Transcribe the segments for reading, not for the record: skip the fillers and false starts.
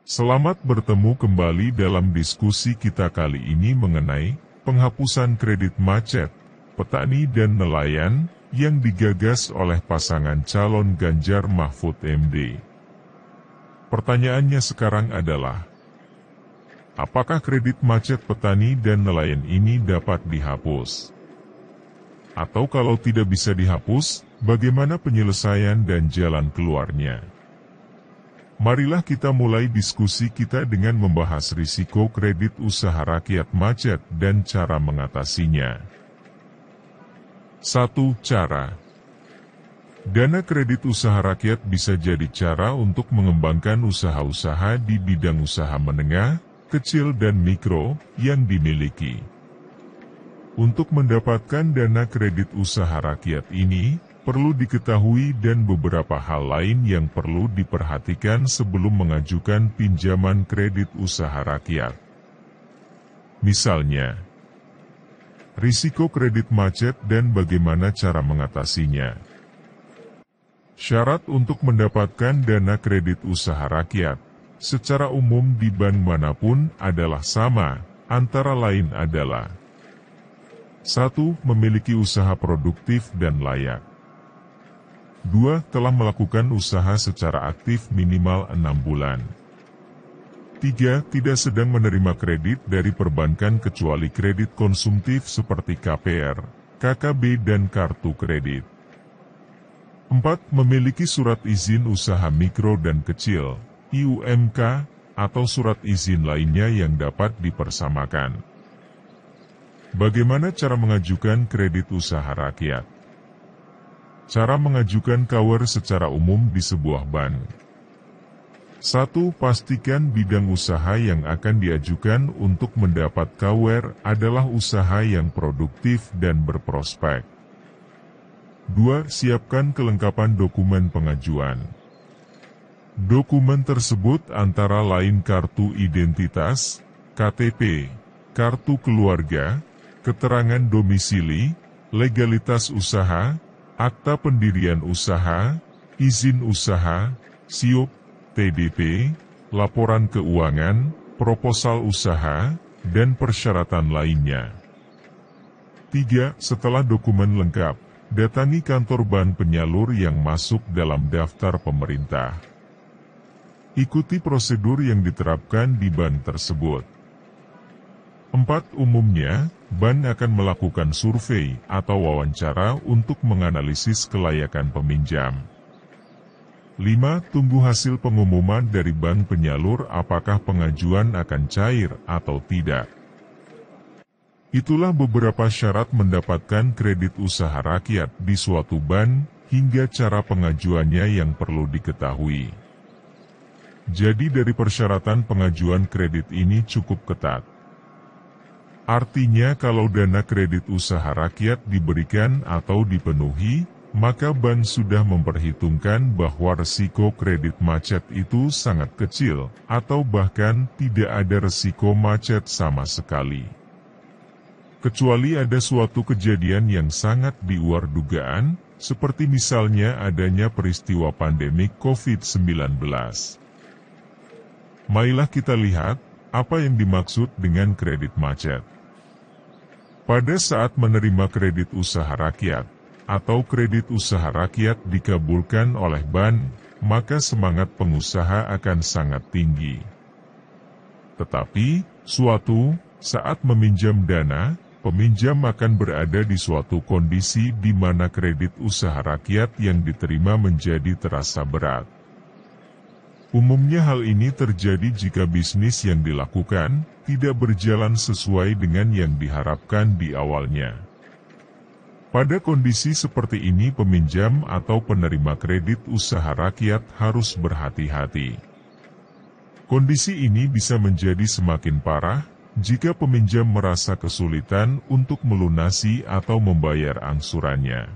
Selamat bertemu kembali dalam diskusi kita kali ini mengenai penghapusan kredit macet, petani dan nelayan yang digagas oleh pasangan calon Ganjar Mahfud MD. Pertanyaannya sekarang adalah, apakah kredit macet petani dan nelayan ini dapat dihapus? Atau kalau tidak bisa dihapus, bagaimana penyelesaian dan jalan keluarnya? Marilah kita mulai diskusi kita dengan membahas risiko kredit usaha rakyat macet dan cara mengatasinya. 1. Cara. Dana kredit usaha rakyat bisa jadi cara untuk mengembangkan usaha-usaha di bidang usaha menengah, kecil dan mikro yang dimiliki. Untuk mendapatkan dana kredit usaha rakyat ini, perlu diketahui dan beberapa hal lain yang perlu diperhatikan sebelum mengajukan pinjaman kredit usaha rakyat. Misalnya, risiko kredit macet dan bagaimana cara mengatasinya. Syarat untuk mendapatkan dana kredit usaha rakyat, secara umum di bank manapun adalah sama, antara lain adalah 1. Memiliki usaha produktif dan layak. 2. Telah melakukan usaha secara aktif minimal 6 bulan. 3. Tidak sedang menerima kredit dari perbankan kecuali kredit konsumtif seperti KPR, KKB dan kartu kredit. 4. Memiliki surat izin usaha mikro dan kecil, IUMK, atau surat izin lainnya yang dapat dipersamakan. Bagaimana cara mengajukan kredit usaha rakyat? Cara mengajukan KUR secara umum di sebuah bank. 1. Pastikan bidang usaha yang akan diajukan untuk mendapat KUR adalah usaha yang produktif dan berprospek. 2. Siapkan kelengkapan dokumen pengajuan. Dokumen tersebut antara lain kartu identitas, KTP, kartu keluarga, keterangan domisili, legalitas usaha, akta pendirian usaha, izin usaha, SIUP, TDP, laporan keuangan, proposal usaha, dan persyaratan lainnya. 3. Setelah dokumen lengkap, datangi kantor bank penyalur yang masuk dalam daftar pemerintah. Ikuti prosedur yang diterapkan di bank tersebut. 4. Umumnya, bank akan melakukan survei atau wawancara untuk menganalisis kelayakan peminjam. 5. Tunggu hasil pengumuman dari bank penyalur apakah pengajuan akan cair atau tidak. Itulah beberapa syarat mendapatkan kredit usaha rakyat di suatu bank, hingga cara pengajuannya yang perlu diketahui. Jadi dari persyaratan pengajuan kredit ini cukup ketat. Artinya kalau dana kredit usaha rakyat diberikan atau dipenuhi, maka bank sudah memperhitungkan bahwa resiko kredit macet itu sangat kecil, atau bahkan tidak ada resiko macet sama sekali. Kecuali ada suatu kejadian yang sangat di luar dugaan, seperti misalnya adanya peristiwa pandemik COVID-19. Marilah kita lihat apa yang dimaksud dengan kredit macet. Pada saat menerima kredit usaha rakyat, atau kredit usaha rakyat dikabulkan oleh bank, maka semangat pengusaha akan sangat tinggi. Tetapi, suatu saat meminjam dana, peminjam akan berada di suatu kondisi di mana kredit usaha rakyat yang diterima menjadi terasa berat. Umumnya hal ini terjadi jika bisnis yang dilakukan tidak berjalan sesuai dengan yang diharapkan di awalnya. Pada kondisi seperti ini peminjam atau penerima kredit usaha rakyat harus berhati-hati. Kondisi ini bisa menjadi semakin parah jika peminjam merasa kesulitan untuk melunasi atau membayar angsurannya.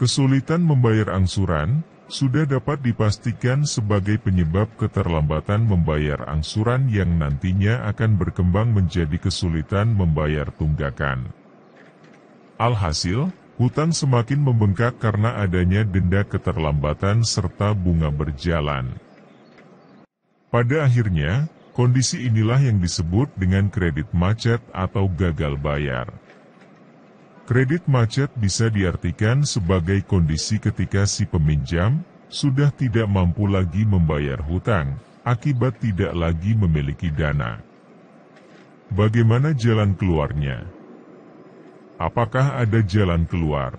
Kesulitan membayar angsuran sudah dapat dipastikan sebagai penyebab keterlambatan membayar angsuran yang nantinya akan berkembang menjadi kesulitan membayar tunggakan. Alhasil, hutang semakin membengkak karena adanya denda keterlambatan serta bunga berjalan. Pada akhirnya, kondisi inilah yang disebut dengan kredit macet atau gagal bayar. Kredit macet bisa diartikan sebagai kondisi ketika si peminjam sudah tidak mampu lagi membayar hutang, akibat tidak lagi memiliki dana. Bagaimana jalan keluarnya? Apakah ada jalan keluar?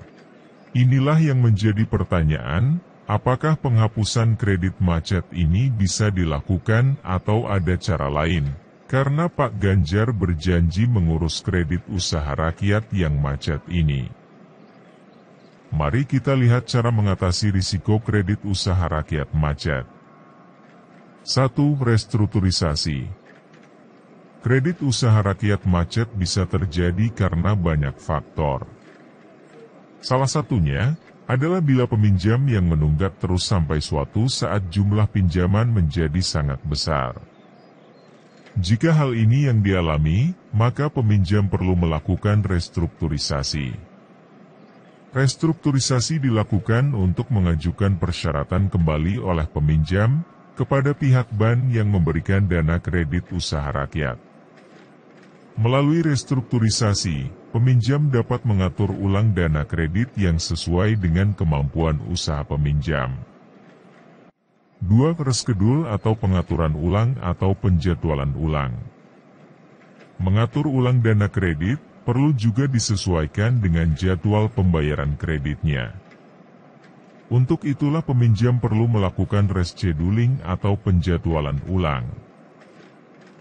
Inilah yang menjadi pertanyaan, apakah penghapusan kredit macet ini bisa dilakukan atau ada cara lain? Karena Pak Ganjar berjanji mengurus kredit usaha rakyat yang macet ini. Mari kita lihat cara mengatasi risiko kredit usaha rakyat macet. 1. Restrukturisasi. Kredit usaha rakyat macet bisa terjadi karena banyak faktor. Salah satunya adalah bila peminjam yang menunggak terus sampai suatu saat jumlah pinjaman menjadi sangat besar. Jika hal ini yang dialami, maka peminjam perlu melakukan restrukturisasi. Restrukturisasi dilakukan untuk mengajukan persyaratan kembali oleh peminjam kepada pihak bank yang memberikan dana kredit usaha rakyat. Melalui restrukturisasi, peminjam dapat mengatur ulang dana kredit yang sesuai dengan kemampuan usaha peminjam. 2. Reskedul atau pengaturan ulang atau penjadwalan ulang. Mengatur ulang dana kredit perlu juga disesuaikan dengan jadwal pembayaran kreditnya. Untuk itulah peminjam perlu melakukan rescheduling atau penjadwalan ulang.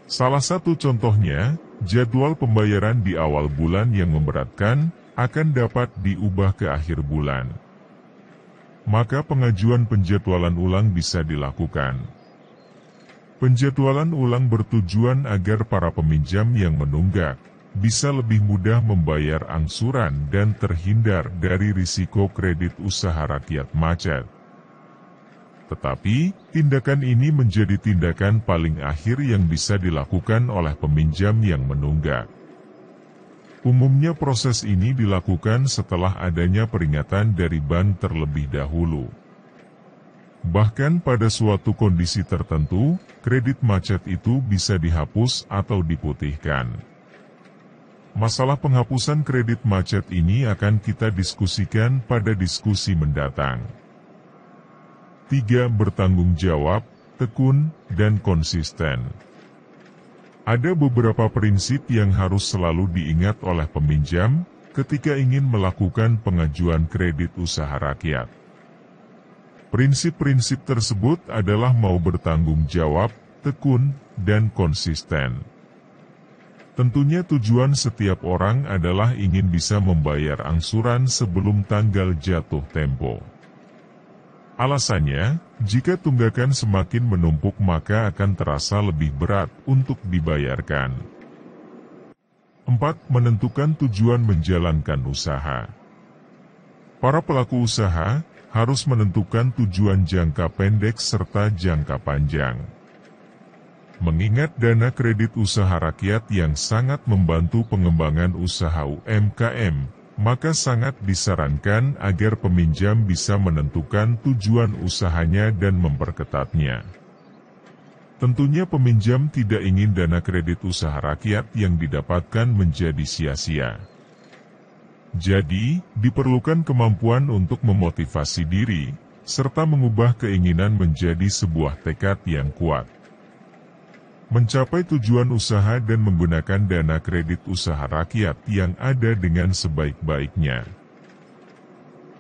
Salah satu contohnya, jadwal pembayaran di awal bulan yang memberatkan akan dapat diubah ke akhir bulan. Maka pengajuan penjadwalan ulang bisa dilakukan. Penjadwalan ulang bertujuan agar para peminjam yang menunggak bisa lebih mudah membayar angsuran dan terhindar dari risiko kredit usaha rakyat macet. Tetapi, tindakan ini menjadi tindakan paling akhir yang bisa dilakukan oleh peminjam yang menunggak. Umumnya proses ini dilakukan setelah adanya peringatan dari bank terlebih dahulu. Bahkan pada suatu kondisi tertentu, kredit macet itu bisa dihapus atau diputihkan. Masalah penghapusan kredit macet ini akan kita diskusikan pada diskusi mendatang. 3. Bertanggung jawab, tekun, dan konsisten. Ada beberapa prinsip yang harus selalu diingat oleh peminjam ketika ingin melakukan pengajuan kredit usaha rakyat. Prinsip-prinsip tersebut adalah mau bertanggung jawab, tekun, dan konsisten. Tentunya tujuan setiap orang adalah ingin bisa membayar angsuran sebelum tanggal jatuh tempo. Alasannya, jika tunggakan semakin menumpuk maka akan terasa lebih berat untuk dibayarkan. 4. Menentukan tujuan menjalankan usaha. Para pelaku usaha harus menentukan tujuan jangka pendek serta jangka panjang. Mengingat dana kredit usaha rakyat yang sangat membantu pengembangan usaha UMKM, maka sangat disarankan agar peminjam bisa menentukan tujuan usahanya dan memperketatnya. Tentunya peminjam tidak ingin dana kredit usaha rakyat yang didapatkan menjadi sia-sia. Jadi, diperlukan kemampuan untuk memotivasi diri, serta mengubah keinginan menjadi sebuah tekad yang kuat. Mencapai tujuan usaha dan menggunakan dana kredit usaha rakyat yang ada dengan sebaik-baiknya.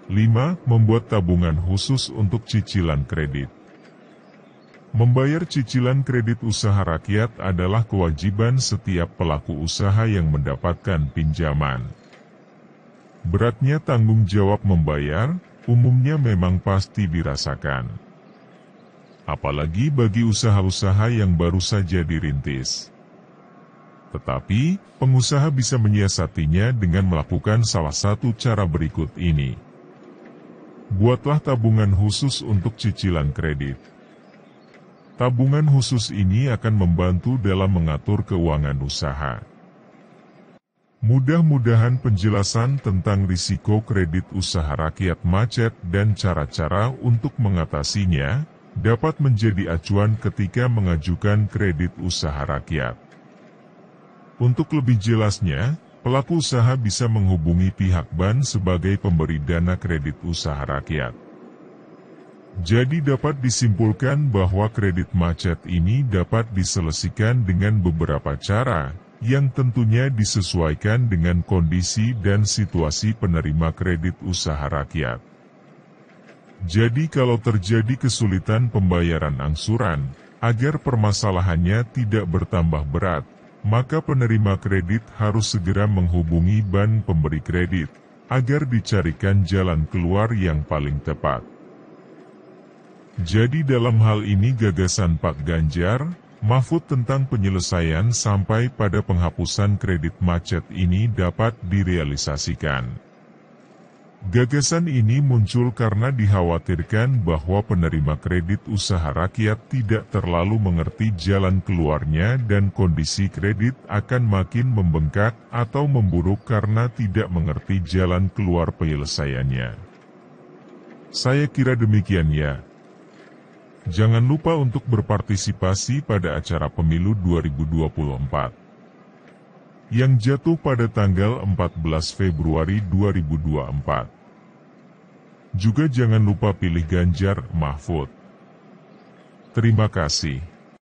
5. Membuat tabungan khusus untuk cicilan kredit. Membayar cicilan kredit usaha rakyat adalah kewajiban setiap pelaku usaha yang mendapatkan pinjaman. Beratnya tanggung jawab membayar, umumnya memang pasti dirasakan. Apalagi bagi usaha-usaha yang baru saja dirintis. Tetapi, pengusaha bisa menyiasatinya dengan melakukan salah satu cara berikut ini. Buatlah tabungan khusus untuk cicilan kredit. Tabungan khusus ini akan membantu dalam mengatur keuangan usaha. Mudah-mudahan penjelasan tentang risiko kredit usaha rakyat macet dan cara-cara untuk mengatasinya dapat menjadi acuan ketika mengajukan kredit usaha rakyat. Untuk lebih jelasnya, pelaku usaha bisa menghubungi pihak bank sebagai pemberi dana kredit usaha rakyat. Jadi dapat disimpulkan bahwa kredit macet ini dapat diselesaikan dengan beberapa cara, yang tentunya disesuaikan dengan kondisi dan situasi penerima kredit usaha rakyat. Jadi kalau terjadi kesulitan pembayaran angsuran, agar permasalahannya tidak bertambah berat, maka penerima kredit harus segera menghubungi bank pemberi kredit, agar dicarikan jalan keluar yang paling tepat. Jadi dalam hal ini gagasan Pak Ganjar Mahfud tentang penyelesaian sampai pada penghapusan kredit macet ini dapat direalisasikan. Gagasan ini muncul karena dikhawatirkan bahwa penerima kredit usaha rakyat tidak terlalu mengerti jalan keluarnya dan kondisi kredit akan makin membengkak atau memburuk karena tidak mengerti jalan keluar penyelesaiannya. Saya kira demikian ya. Jangan lupa untuk berpartisipasi pada acara pemilu 2024 yang jatuh pada tanggal 14 Februari 2024. Juga jangan lupa pilih Ganjar Mahfud. Terima kasih.